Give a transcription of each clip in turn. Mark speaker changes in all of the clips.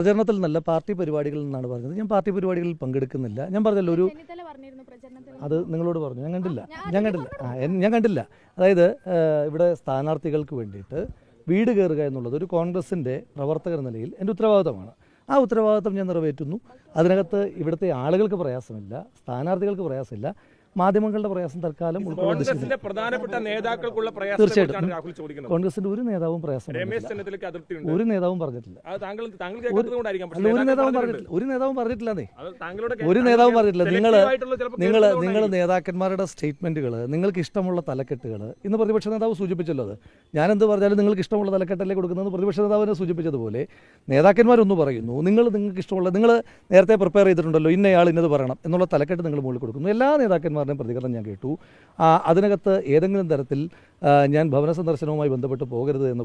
Speaker 1: പ്രചരണത്തിൽ നല്ല പാർട്ടി പരിപാടികളിൽ നിന്നാണ് പറഞ്ഞത്. ഞാൻ പാർട്ടി പരിപാടികളിൽ പങ്കെടുക്കുന്നില്ല. ഞാൻ പറഞ്ഞല്ലോ അത് നിങ്ങളോട് പറഞ്ഞു. ഞാൻ കണ്ടില്ല. അതായത് ഇവിടെ സ്ഥാനാർത്ഥികൾക്ക് വേണ്ടിയിട്ട് വീട് കയറുക എന്നുള്ളത് ഒരു കോൺഗ്രസിൻ്റെ പ്രവർത്തകർ നിലയിൽ എൻ്റെ ഉത്തരവാദിത്തമാണ്. ആ ഉത്തരവാദിത്തം ഞാൻ നിറവേറ്റുന്നു. അതിനകത്ത് ഇവിടുത്തെ ആളുകൾക്ക് പ്രയാസമില്ല, സ്ഥാനാർത്ഥികൾക്ക് പ്രയാസമില്ല, മാധ്യമങ്ങളുടെ പ്രയാസം തൽക്കാലം
Speaker 2: കോൺഗ്രസിന്റെ പ്രധാനപ്പെട്ട നേതാക്കൾക്കുള്ള
Speaker 1: തീർച്ചയായിട്ടും കോൺഗ്രസിന്റെ ഒരു നേതാവും പ്രയാസം ഒരു നേതാവും പറഞ്ഞിട്ടില്ല. ഒരു നേതാവും പറഞ്ഞിട്ടില്ലെന്നേ. നിങ്ങൾ നേതാക്കന്മാരുടെ സ്റ്റേറ്റ്മെന്റുകൾ, നിങ്ങൾക്ക് ഇഷ്ടമുള്ള തലക്കെട്ടുകൾ, ഇന്ന് പ്രതിപക്ഷ നേതാവ് സൂചിപ്പിച്ചല്ലോ. അത് ഞാനെന്ത് പറഞ്ഞാലും നിങ്ങൾക്ക് ഇഷ്ടമുള്ള തലക്കെട്ടല്ലേ കൊടുക്കുന്നത്. പ്രതിപക്ഷ നേതാവിനെ സൂചിപ്പിച്ചതുപോലെ നേതാക്കന്മാരൊന്ന് പറയുന്നു, നിങ്ങൾക്ക് ഇഷ്ടമുള്ള, നിങ്ങൾ നേരത്തെ പ്രിപ്പയർ ചെയ്തിട്ടുണ്ടല്ലോ, ഇന്നയാൾ ഇന്നത് പറയണം എന്നുള്ള തലക്കെട്ട് നിങ്ങൾ മുകളിൽ കൊടുക്കുന്നു. എല്ലാ നേതാക്കന്മാരുടെയും പ്രതികരണം ഞാൻ കേട്ടു. അതിനകത്ത് ഏതെങ്കിലും തരത്തിൽ ഞാൻ ഭവന സന്ദർശനവുമായി ബന്ധപ്പെട്ട് പോകരുത് എന്ന്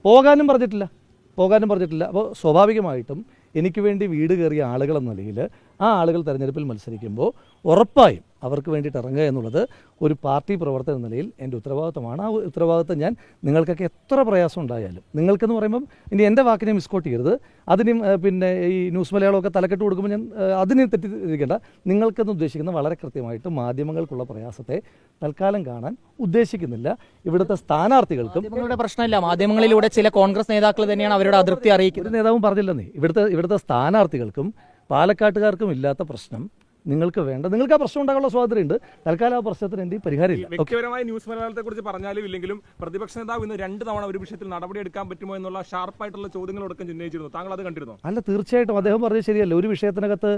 Speaker 1: പോകാനും പറഞ്ഞിട്ടില്ല. അപ്പോൾ സ്വാഭാവികമായിട്ടും എനിക്ക് വേണ്ടി വീട് കയറിയ ആളുകളെന്ന നിലയിൽ ആ ആളുകൾ തെരഞ്ഞെടുപ്പിൽ മത്സരിക്കുമ്പോൾ ഉറപ്പായും അവർക്ക് വേണ്ടിയിട്ട് ഇറങ്ങുക എന്നുള്ളത് ഒരു പാർട്ടി പ്രവർത്തന നിലയിൽ എൻ്റെ ഉത്തരവാദിത്തമാണ്. ആ ഉത്തരവാദിത്തം ഞാൻ നിങ്ങൾക്കൊക്കെ എത്ര പ്രയാസം ഉണ്ടായാലും, നിങ്ങൾക്കെന്ന് പറയുമ്പം ഇനി എൻ്റെ വാക്കിനെ മിസ്കോട്ട് ചെയ്യരുത്, അതിനും പിന്നെ ഈ ന്യൂസ് മലയാളമൊക്കെ തലക്കെട്ട് കൊടുക്കുമ്പോൾ ഞാൻ അതിനെ തെറ്റിദ്ധരിക്കേണ്ട. നിങ്ങൾക്കെന്ന് ഉദ്ദേശിക്കുന്ന വളരെ കൃത്യമായിട്ട് മാധ്യമങ്ങൾക്കുള്ള പ്രയാസത്തെ തൽക്കാലം കാണാൻ ഉദ്ദേശിക്കുന്നില്ല. ഇവിടുത്തെ സ്ഥാനാർത്ഥികൾക്കും
Speaker 3: പ്രശ്നമില്ല. മാധ്യമങ്ങളിലൂടെ ചില കോൺഗ്രസ് നേതാക്കൾ തന്നെയാണ് അവരുടെ അതൃപ്തി അറിയിക്കുന്നത്.
Speaker 1: ഒരു നേതാവും പറഞ്ഞില്ലെന്നേ. ഇവിടുത്തെ സ്ഥാനാർത്ഥികൾക്കും പാലക്കാട്ടുകാർക്കും ഇല്ലാത്ത പ്രശ്നം നിങ്ങൾക്ക് ആ പ്രശ്നം ഉണ്ടാകാനുള്ള സ്വാതന്ത്ര്യമുണ്ട്. തൽക്കാലം ആ പ്രശ്നത്തിന് എന്ത് പരിഹാരമില്ല.
Speaker 2: വ്യക്തിപരമായി ന്യൂസ് മലയാളത്തെ കുറിച്ച് പറഞ്ഞാലും ഇല്ലെങ്കിലും പ്രതിപക്ഷ നേതാവ് ഇന്ന് 2 തവണ ഒരു വിഷയത്തിൽ നടപടി എടുക്കാൻ പറ്റുമോ എന്നുള്ള ഷാർപ്പായിട്ടുള്ള ചോദ്യങ്ങളൊക്കെ ഉന്നയിച്ചിരുന്നു. താങ്കൾ അത് കണ്ടിരുന്നോ?
Speaker 1: അല്ല, തീർച്ചയായിട്ടും അദ്ദേഹം പറഞ്ഞത് ശരിയല്ല. ഒരു വിഷയത്തിനകത്ത്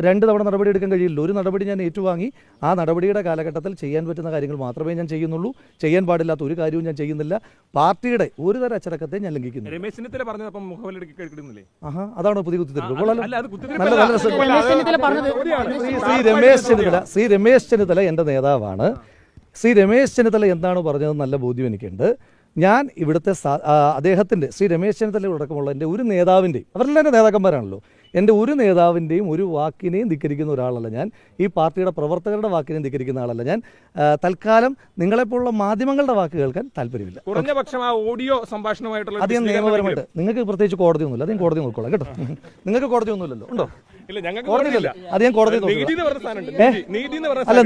Speaker 1: 2 തവണ നടപടി എടുക്കാൻ കഴിയില്ല. ഒരു നടപടി ഞാൻ ഏറ്റുവാങ്ങി ആ നടപടിയുടെ കാലഘട്ടത്തിൽ ചെയ്യാൻ പറ്റുന്ന കാര്യങ്ങൾ മാത്രമേ ഞാൻ ചെയ്യുന്നുള്ളൂ. ചെയ്യാൻ പാടില്ലാത്ത ഒരു കാര്യവും ഞാൻ ചെയ്യുന്നില്ല. പാർട്ടിയുടെ ഒരു തരം അച്ചടക്കത്തെ ഞാൻ ലംഘിക്കുന്നു.
Speaker 2: രമേശ് ചെന്നിത്തല പറഞ്ഞത് മുഖവിലെടുക്കുന്നില്ലേ?
Speaker 1: അതാണോ പുതിയ കുത്തിത്തിരിപ്പ്? ശ്രീ രമേശ് ചെന്നിത്തല എൻ്റെ നേതാവാണ്. ശ്രീ രമേശ് ചെന്നിത്തല എന്താണ് പറഞ്ഞതെന്ന് നല്ല ബോധ്യം എനിക്കുണ്ട്. ഞാൻ ഇവിടുത്തെ അദ്ദേഹത്തിൻ്റെ, ശ്രീ രമേശ് ചെന്നിത്തല അടക്കമുള്ള എൻ്റെ ഒരു നേതാവിൻ്റെയും, അവരെല്ലാം എൻ്റെ നേതാക്കന്മാരാണല്ലോ, എൻ്റെ ഒരു നേതാവിൻ്റെയും ഒരു വാക്കിനെയും ധിക്കരിക്കുന്ന ഒരാളല്ല ഞാൻ. ഈ പാർട്ടിയുടെ പ്രവർത്തകരുടെ വാക്കിനെയും ധിക്കരിക്കുന്ന ആളല്ല ഞാൻ. തൽക്കാലം നിങ്ങളെപ്പോലുള്ള മാധ്യമങ്ങളുടെ വാക്ക് കേൾക്കാൻ താല്പര്യമില്ല.
Speaker 2: കുറഞ്ഞ പക്ഷം ആ ഓഡിയോ സംഭാഷണമായിട്ടുള്ള
Speaker 1: അധികം നിയമപരമായിട്ട് നിങ്ങൾക്ക് പ്രത്യേകിച്ച് കോടതിയൊന്നുമില്ല. അധികം കോടതി നോക്കിക്കോളാം കേട്ടോ. നിങ്ങൾക്ക് കോടതിയൊന്നുമില്ലല്ലോ, ഉണ്ടോ? അത് ഞാൻ കോടതി അല്ല,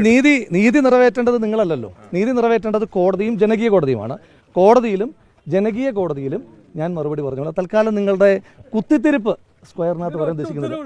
Speaker 1: നീതി നിറവേറ്റേണ്ടത് നിങ്ങളല്ലല്ലോ. നീതി നിറവേറ്റേണ്ടത് കോടതിയും ജനകീയ കോടതിയുമാണ്. കോടതിയിലും ജനകീയ കോടതിയിലും ഞാൻ മറുപടി പറഞ്ഞോളാം. തൽക്കാലം നിങ്ങളുടെ കുത്തിത്തിരിപ്പ് സ്ക്വയറിനകത്ത് പറയാൻ ഉദ്ദേശിക്കുന്നില്ല.